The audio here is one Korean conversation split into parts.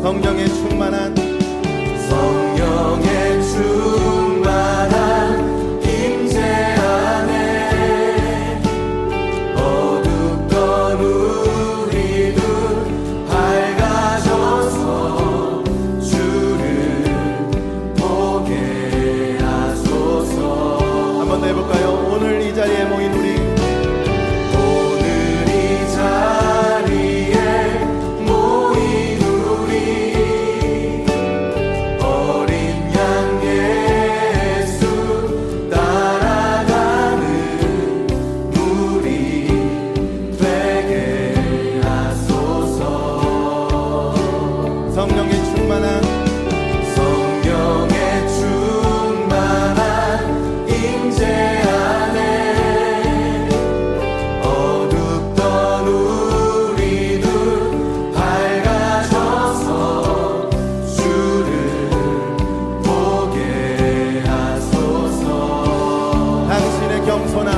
성령의 충만한 임재 안에 어둡던 우리 눈 밝아져서 주를 보게 하소서. 한 번 더 해볼까요? 오늘 이 자리에 모인 우리 오늘 이 자리에 모인 우리 어린 양 예수 따라가는 무리 되게 하소서. 성령의 충만한 임재 안에 어둡던 우리 눈 밝아져서 주를 보게 하소서. 당신의 겸손함,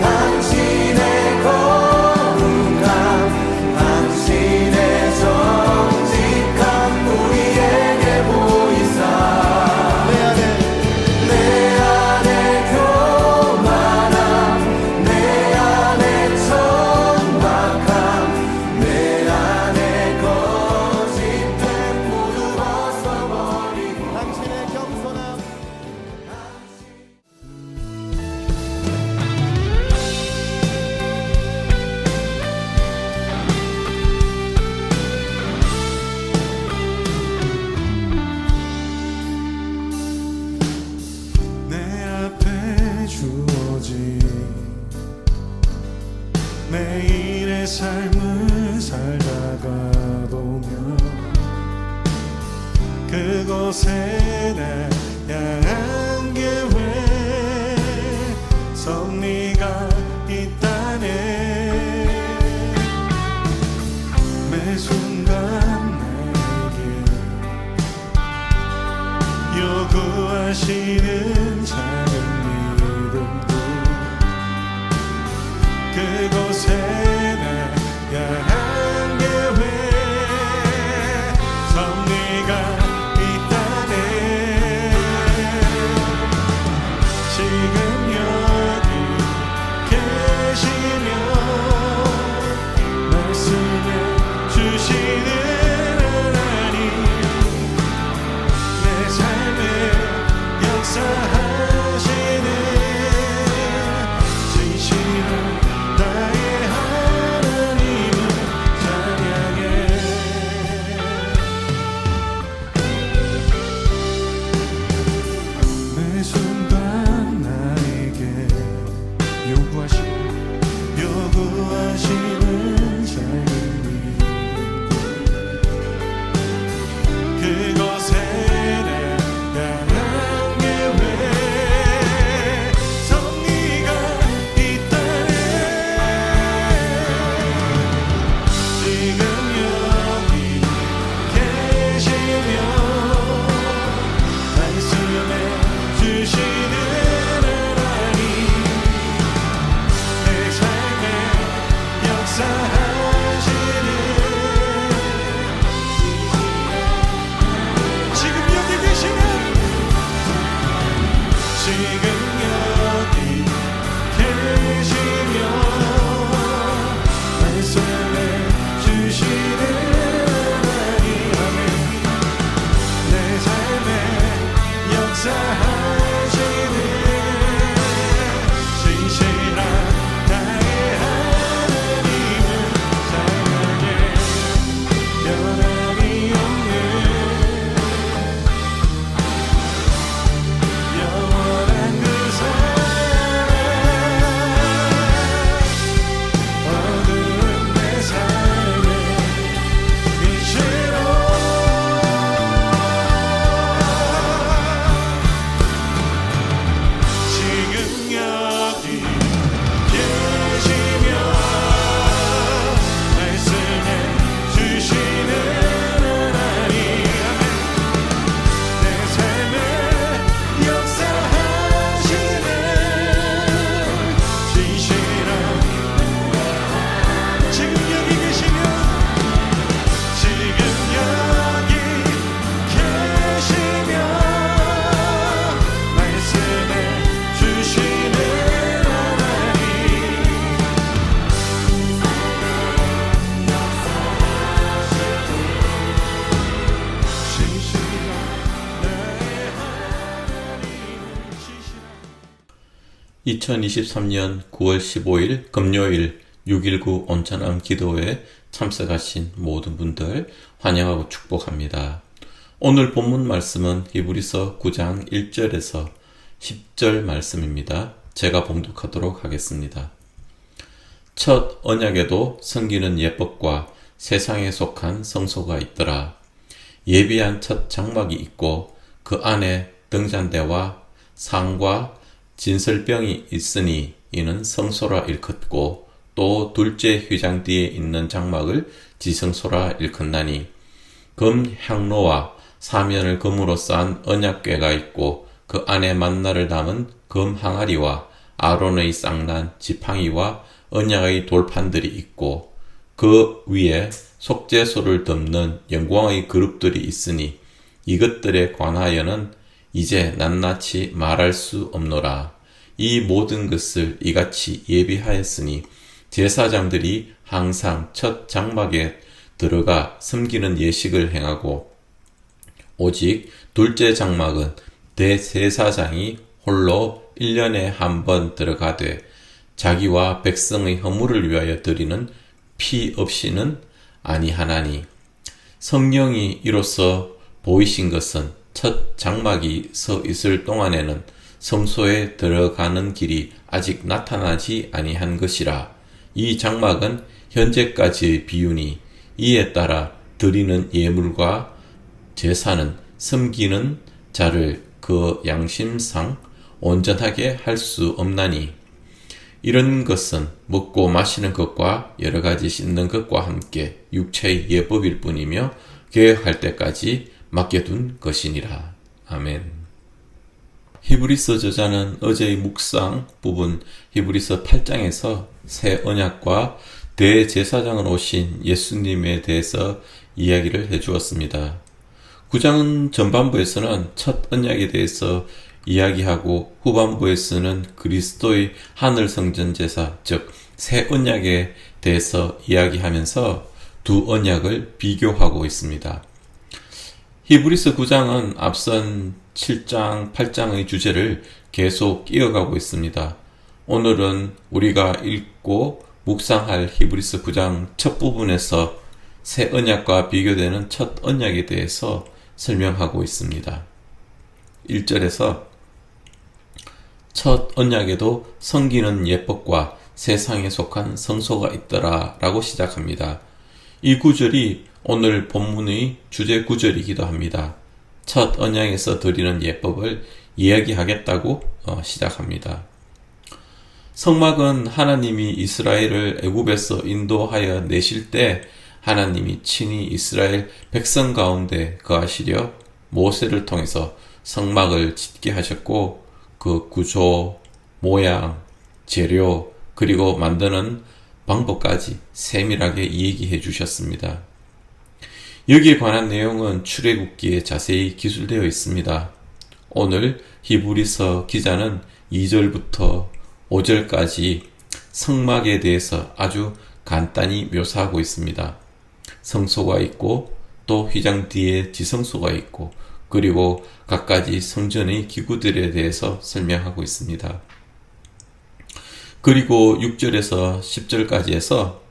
당신의 거룩함, 당신의 정직함 우리에게 보이사 내 안에 교만함, 내 안에 천박함, 내 안에 거짓됨 모두 벗어버리고 당신의 겸손함 내 앞에 주어진 매일의 삶을 살다가 보면 그곳에 나 향한 계획 섭리가 있다네. 매 순간 나에게 요구하시는 작은 믿음도 그곳에 나 향한 계획 섭리가 있다네. 지금 여기 계시며 말씀해 주시는 하나님 내 삶에 역사하시는 진실한 나의 하나님 2023년 9월 15일 금요일 6.19 온천암 기도회에 참석하신 모든 분들 환영하고 축복합니다. 오늘 본문 말씀은 히브리서 9장 1절에서 10절 말씀입니다. 제가 봉독하도록 하겠습니다. 첫 언약에도 섬기는 예법과 세상에 속한 성소가 있더라. 예비한 첫 장막이 있고 그 안에 등잔대와 상과 진설병이 있으니 이는 성소라 일컫고 또 둘째 휘장뒤에 있는 장막을 지성소라 일컫나니 금 향로와 사면을 금으로 싼 언약궤가 있고 그 안에 만나를 담은 금 항아리와 아론의 쌍난 지팡이와 언약의 돌판들이 있고 그 위에 속죄소를 덮는 영광의 그룹들이 있으니 이것들에 관하여는 이제 낱낱이 말할 수 없노라. 이 모든 것을 이같이 예비하였으니 제사장들이 항상 첫 장막에 들어가 섬기는 예식을 행하고 오직 둘째 장막은 대제사장이 홀로 1년에 한 번 들어가되 자기와 백성의 허물을 위하여 드리는 피 없이는 아니하나니 성령이 이로써 보이신 것은 첫 장막이 서 있을 동안에는 성소에 들어가는 길이 아직 나타나지 아니한 것이라. 이 장막은 현재까지의 비유니 이에 따라 드리는 예물과 제사는 섬기는 자를 그 양심상 온전하게 할 수 없나니 이런 것은 먹고 마시는 것과 여러 가지 씻는 것과 함께 육체의 예법일 뿐이며 계획할 때까지 맡겨둔 것이니라. 아멘. 히브리서 저자는 어제의 묵상 부분 히브리서 8장에서 새 언약과 대제사장으로 오신 예수님에 대해서 이야기를 해주었습니다. 9장 전반부에서는 첫 언약에 대해서 이야기하고 후반부에서는 그리스도의 하늘 성전 제사, 즉 새 언약에 대해서 이야기하면서 두 언약을 비교하고 있습니다. 히브리서 9장은 앞선 7장, 8장의 주제를 계속 이어가고 있습니다. 오늘은 우리가 읽고 묵상할 히브리서 9장 첫 부분에서 새 언약과 비교되는 첫 언약에 대해서 설명하고 있습니다. 1절에서 첫 언약에도 섬기는 예법과 세상에 속한 성소가 있더라 라고 시작합니다. 이 구절이 오늘 본문의 주제 구절이기도 합니다. 첫 언약에서 드리는 예법을 이야기하겠다고 시작합니다. 성막은 하나님이 이스라엘을 애굽에서 인도하여 내실 때 하나님이 친히 이스라엘 백성 가운데 거하시려 모세를 통해서 성막을 짓게 하셨고 그 구조, 모양, 재료, 그리고 만드는 방법까지 세밀하게 얘기해 주셨습니다. 여기에 관한 내용은 출애굽기에 자세히 기술되어 있습니다. 오늘 히브리서 기자는 2절부터 5절까지 성막에 대해서 아주 간단히 묘사하고 있습니다. 성소가 있고 또 휘장 뒤에 지성소가 있고 그리고 갖가지 성전의 기구들에 대해서 설명하고 있습니다. 그리고 6절에서 10절까지 해서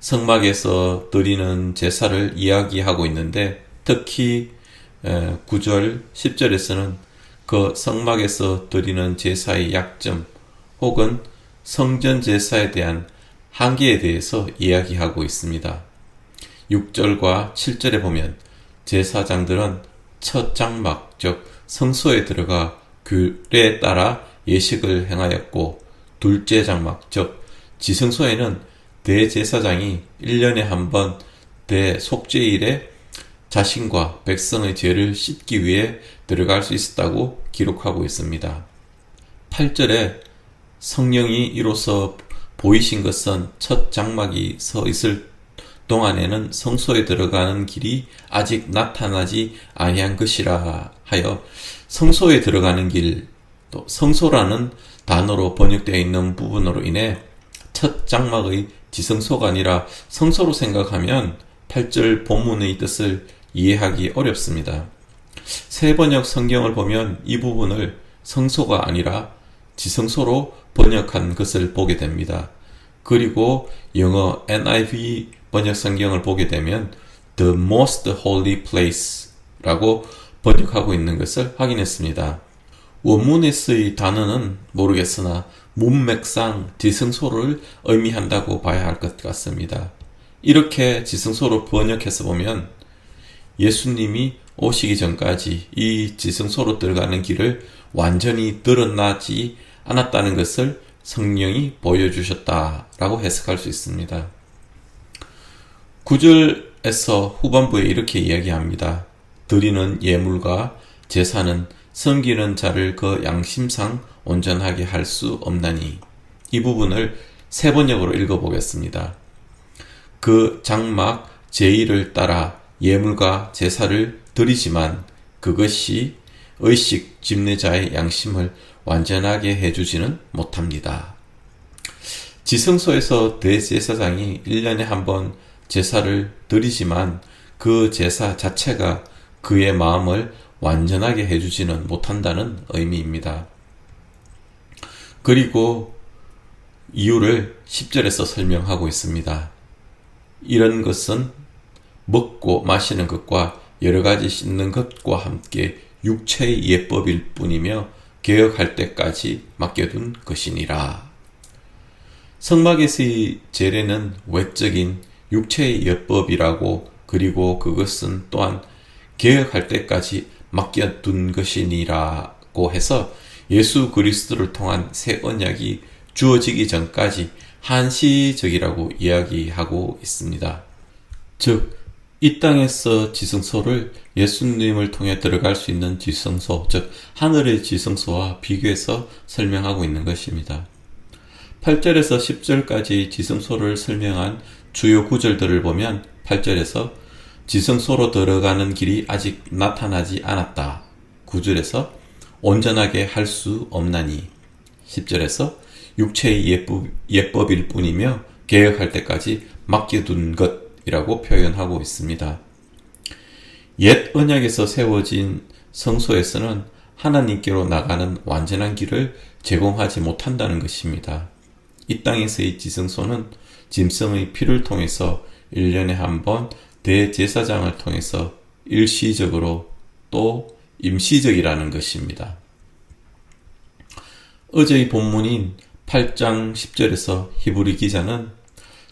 성막에서 드리는 제사를 이야기하고 있는데 특히 9절, 10절에서는 그 성막에서 드리는 제사의 약점 혹은 성전 제사에 대한 한계에 대해서 이야기하고 있습니다. 6절과 7절에 보면 제사장들은 첫 장막, 즉 성소에 들어가 규례에 따라 예식을 행하였고 둘째 장막, 즉 지성소에는 대제사장이 1년에 한 번 대속죄일에 자신과 백성의 죄를 씻기 위해 들어갈 수 있었다고 기록하고 있습니다. 8절에 성령이 이로써 보이신 것은 첫 장막이 서 있을 동안에는 성소에 들어가는 길이 아직 나타나지 아니한 것이라 하여 성소에 들어가는 길, 또 성소라는 단어로 번역되어 있는 부분으로 인해 첫 장막의 지성소가 아니라 성소로 생각하면 8절 본문의 뜻을 이해하기 어렵습니다. 새 번역 성경을 보면 이 부분을 성소가 아니라 지성소로 번역한 것을 보게 됩니다. 그리고 영어 NIV 번역 성경을 보게 되면 The Most Holy Place 라고 번역하고 있는 것을 확인했습니다. 원문에서의 단어는 모르겠으나 문맥상 지성소를 의미한다고 봐야 할 것 같습니다. 이렇게 지성소로 번역해서 보면 예수님이 오시기 전까지 이 지성소로 들어가는 길을 완전히 드러나지 않았다는 것을 성령이 보여주셨다라고 해석할 수 있습니다. 9절에서 후반부에 이렇게 이야기합니다. 드리는 예물과 제사는 섬기는 자를 그 양심상 온전하게 할 수 없나니. 이 부분을 세 번역으로 읽어보겠습니다. 그 장막 제의를 따라 예물과 제사를 드리지만 그것이 의식 집례자의 양심을 완전하게 해주지는 못합니다. 지성소에서 대제사장이 1년에 한 번 제사를 드리지만 그 제사 자체가 그의 마음을 완전하게 해주지는 못한다는 의미입니다. 그리고 이유를 10절에서 설명하고 있습니다. 이런 것은 먹고 마시는 것과 여러 가지 씻는 것과 함께 육체의 예법일 뿐이며 개혁할 때까지 맡겨둔 것이니라. 성막에서의 제례는 외적인 육체의 예법이라고, 그리고 그것은 또한 개혁할 때까지 맡겨둔 것이니라고 해서 예수 그리스도를 통한 새 언약이 주어지기 전까지 한시적이라고 이야기하고 있습니다. 즉, 이 땅에서 지성소를 예수님을 통해 들어갈 수 있는 지성소, 즉 하늘의 지성소와 비교해서 설명하고 있는 것입니다. 8절에서 10절까지 지성소를 설명한 주요 구절들을 보면 8절에서 지성소로 들어가는 길이 아직 나타나지 않았다. 9절에서 온전하게 할 수 없나니. 10절에서 육체의 예법일 뿐이며 개혁할 때까지 맡겨둔 것이라고 표현하고 있습니다. 옛 언약에서 세워진 성소에서는 하나님께로 나가는 완전한 길을 제공하지 못한다는 것입니다. 이 땅에서의 지성소는 짐승의 피를 통해서 1년에 한 번 대제사장을 통해서 일시적으로 또 임시적이라는 것입니다. 어제의 본문인 8장 10절에서 히브리 기자는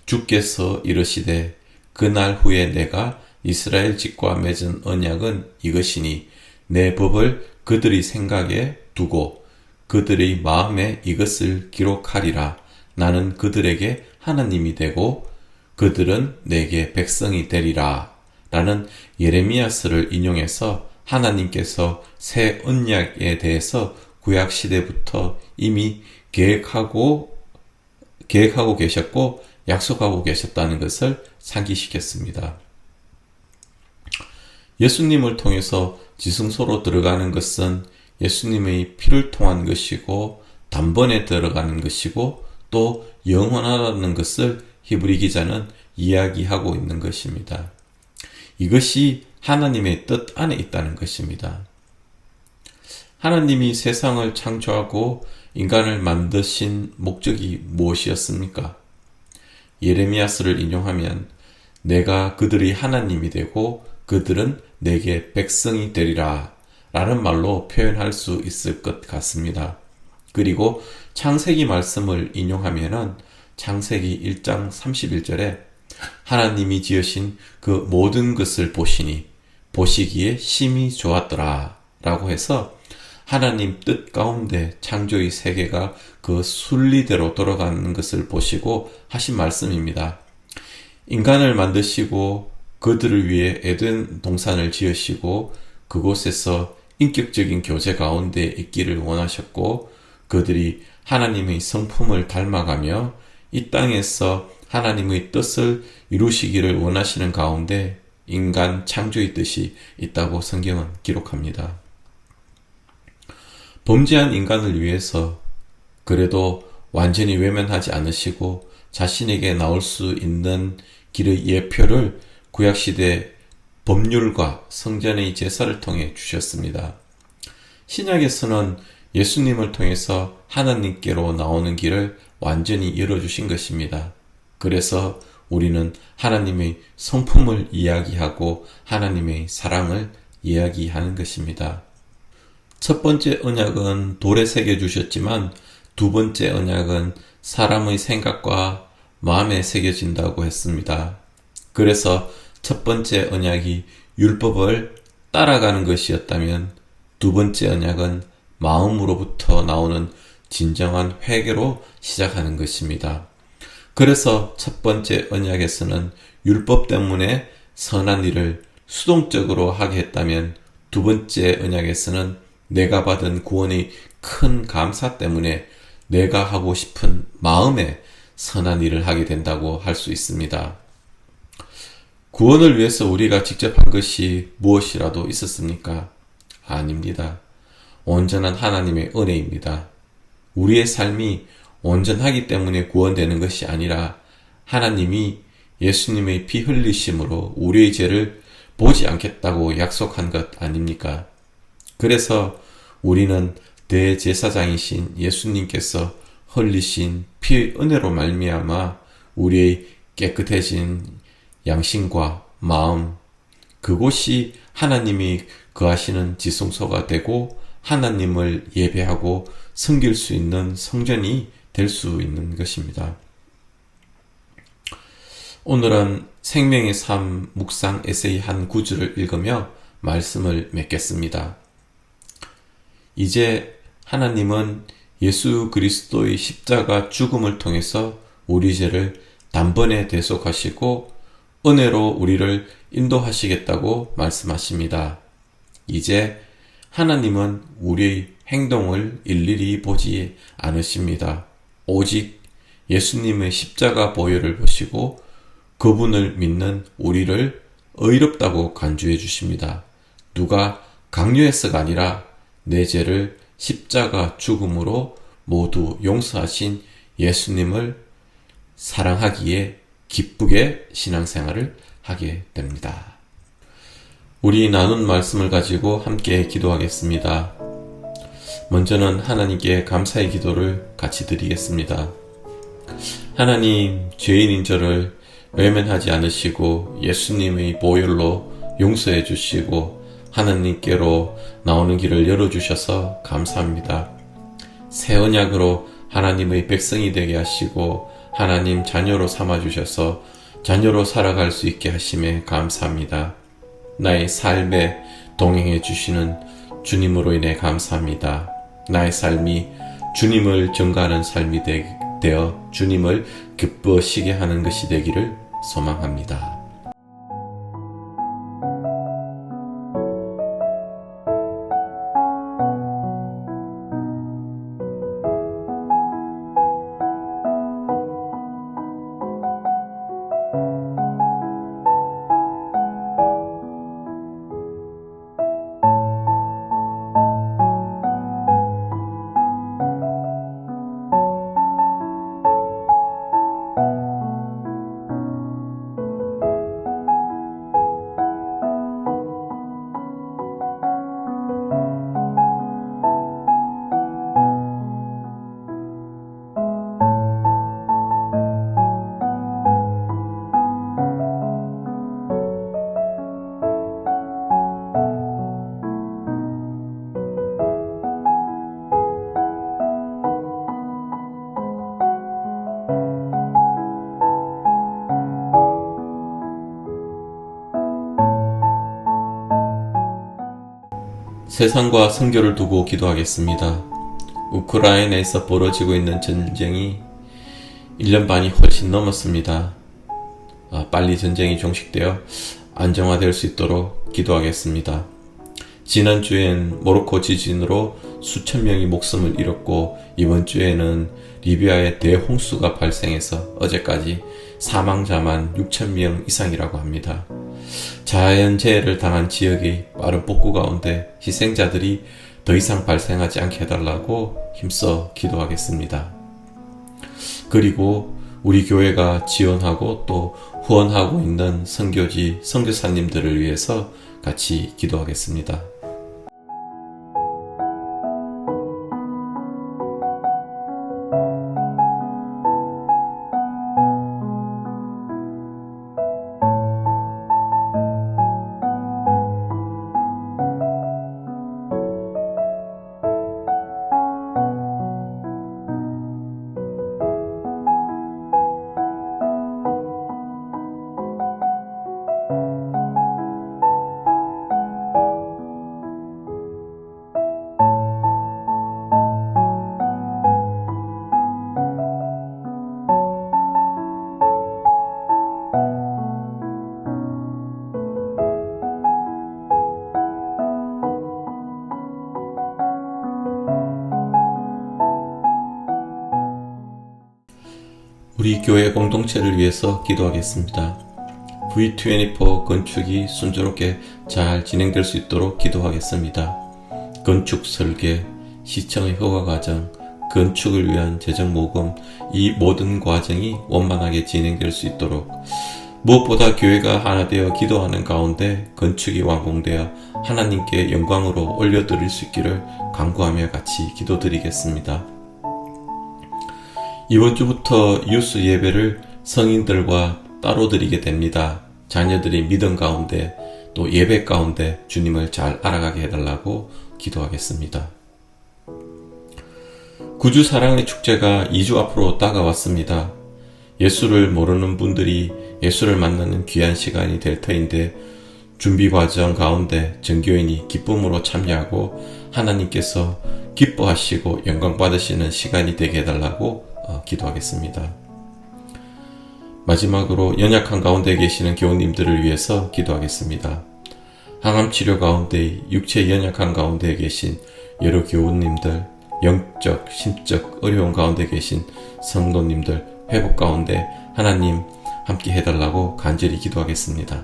주께서 이르시되 그날 후에 내가 이스라엘 집과 맺은 언약은 이것이니 내 법을 그들의 생각에 두고 그들의 마음에 이것을 기록하리라. 나는 그들에게 하나님이 되고 그들은 내게 백성이 되리라. 라는 예레미야서를 인용해서 하나님께서 새 언약에 대해서 구약시대부터 이미 계획하고 계셨고 약속하고 계셨다는 것을 상기시켰습니다. 예수님을 통해서 지성소로 들어가는 것은 예수님의 피를 통한 것이고 단번에 들어가는 것이고 또 영원하다는 것을 히브리 기자는 이야기하고 있는 것입니다. 이것이 하나님의 뜻 안에 있다는 것입니다. 하나님이 세상을 창조하고 인간을 만드신 목적이 무엇이었습니까? 예레미야서를 인용하면 내가 그들의 하나님이 되고 그들은 내게 백성이 되리라 라는 말로 표현할 수 있을 것 같습니다. 그리고 창세기 말씀을 인용하면은 창세기 1장 31절에 하나님이 지으신 그 모든 것을 보시니 보시기에 심히 좋았더라 라고 해서 하나님 뜻 가운데 창조의 세계가 그 순리대로 돌아가는 것을 보시고 하신 말씀입니다. 인간을 만드시고 그들을 위해 에덴 동산을 지으시고 그곳에서 인격적인 교제 가운데 있기를 원하셨고 그들이 하나님의 성품을 닮아가며 이 땅에서 하나님의 뜻을 이루시기를 원하시는 가운데 인간 창조의 뜻이 있다고 성경은 기록합니다. 범죄한 인간을 위해서 그래도 완전히 외면하지 않으시고 자신에게 나올 수 있는 길의 예표를 구약시대 법률과 성전의 제사를 통해 주셨습니다. 신약에서는 예수님을 통해서 하나님께로 나오는 길을 완전히 열어주신 것입니다. 그래서 우리는 하나님의 성품을 이야기하고 하나님의 사랑을 이야기하는 것입니다. 첫 번째 언약은 돌에 새겨주셨지만 두 번째 언약은 사람의 생각과 마음에 새겨진다고 했습니다. 그래서 첫 번째 언약이 율법을 따라가는 것이었다면 두 번째 언약은 마음으로부터 나오는 진정한 회개로 시작하는 것입니다. 그래서 첫 번째 언약에서는 율법 때문에 선한 일을 수동적으로 하게 했다면 두 번째 언약에서는 내가 받은 구원의 큰 감사 때문에 내가 하고 싶은 마음에 선한 일을 하게 된다고 할 수 있습니다. 구원을 위해서 우리가 직접 한 것이 무엇이라도 있었습니까? 아닙니다. 온전한 하나님의 은혜입니다. 우리의 삶이 온전하기 때문에 구원되는 것이 아니라 하나님이 예수님의 피 흘리심으로 우리의 죄를 보지 않겠다고 약속한 것 아닙니까? 그래서 우리는 대제사장이신 예수님께서 흘리신 피의 은혜로 말미암아 우리의 깨끗해진 양심과 마음, 그곳이 하나님이 거하시는 지성소가 되고 하나님을 예배하고 섬길 수 있는 성전이 될 수 있는 것입니다. 오늘은 생명의 삶 묵상 에세이 한 구절을 읽으며 말씀을 맺겠습니다. 이제 하나님은 예수 그리스도의 십자가 죽음을 통해서 우리 죄를 단번에 대속하시고 은혜로 우리를 인도하시겠다고 말씀하십니다. 이제 하나님은 우리의 행동을 일일이 보지 않으십니다. 오직 예수님의 십자가 보혈을 보시고 그분을 믿는 우리를 의롭다고 간주해 주십니다. 누가 강요해서가 아니라 내 죄를 십자가 죽음으로 모두 용서하신 예수님을 사랑하기에 기쁘게 신앙생활을 하게 됩니다. 우리 나눈 말씀을 가지고 함께 기도하겠습니다. 먼저는 하나님께 감사의 기도를 같이 드리겠습니다. 하나님, 죄인인 저를 외면하지 않으시고 예수님의 보혈로 용서해 주시고 하나님께로 나오는 길을 열어주셔서 감사합니다. 새 언약으로 하나님의 백성이 되게 하시고 하나님 자녀로 삼아주셔서 자녀로 살아갈 수 있게 하심에 감사합니다. 나의 삶에 동행해 주시는 주님으로 인해 감사합니다. 나의 삶이 주님을 증거하는 삶이 되어 주님을 기뻐하시게 하는 것이 되기를 소망합니다. 세상과 선교를 두고 기도하겠습니다. 우크라이나에서 벌어지고 있는 전쟁이 1년 반이 훨씬 넘었습니다. 빨리 전쟁이 종식되어 안정화될 수 있도록 기도하겠습니다. 지난주엔 모로코 지진으로 수천 명이 목숨을 잃었고 이번 주에는 리비아에 대홍수가 발생해서 어제까지 사망자만 6,000명 이상이라고 합니다. 자연재해를 당한 지역의 빠른 복구 가운데 희생자들이 더 이상 발생하지 않게 해달라고 힘써 기도하겠습니다. 그리고 우리 교회가 지원하고 또 후원하고 있는 선교지 선교사님들을 위해서 같이 기도하겠습니다. 우리 교회 공동체를 위해서 기도하겠습니다. V24 건축이 순조롭게 잘 진행될 수 있도록 기도하겠습니다. 건축 설계, 시청의 허가 과정, 건축을 위한 재정 모금, 이 모든 과정이 원만하게 진행될 수 있도록, 무엇보다 교회가 하나 되어 기도하는 가운데 건축이 완공되어 하나님께 영광으로 올려드릴 수 있기를 간구하며 같이 기도드리겠습니다. 이번 주부터 유스 예배를 성인들과 따로 드리게 됩니다. 자녀들이 믿음 가운데 또 예배 가운데 주님을 잘 알아가게 해달라고 기도하겠습니다. 구주 사랑의 축제가 2주 앞으로 다가왔습니다. 예수를 모르는 분들이 예수를 만나는 귀한 시간이 될 터인데 준비 과정 가운데 전교인이 기쁨으로 참여하고 하나님께서 기뻐하시고 영광 받으시는 시간이 되게 해달라고 기도하겠습니다. 마지막으로 연약한 가운데 계시는 교우님들을 위해서 기도하겠습니다. 항암 치료 가운데 육체 연약한 가운데 계신 여러 교우님들, 영적, 심적 어려운 가운데 계신 성도님들 회복 가운데 하나님 함께 해달라고 간절히 기도하겠습니다.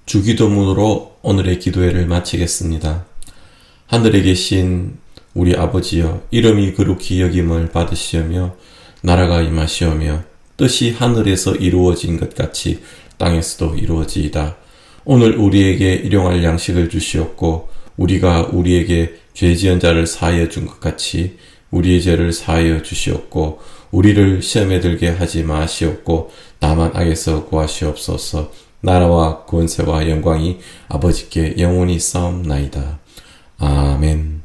주기도문으로 오늘의 기도회를 마치겠습니다. 하늘에 계신 우리 아버지여, 이름이 거룩히 여김을 받으시오며 나라가 임하시오며 뜻이 하늘에서 이루어진 것 같이 땅에서도 이루어지이다. 오늘 우리에게 일용할 양식을 주시옵고 우리가 우리에게 죄 지은 자를 사하여 준 것 같이 우리의 죄를 사하여 주시옵고 우리를 시험에 들게 하지 마시옵고 다만 악에서 구하시옵소서. 나라와 권세와 영광이 아버지께 영원히 싸움나이다. 아멘.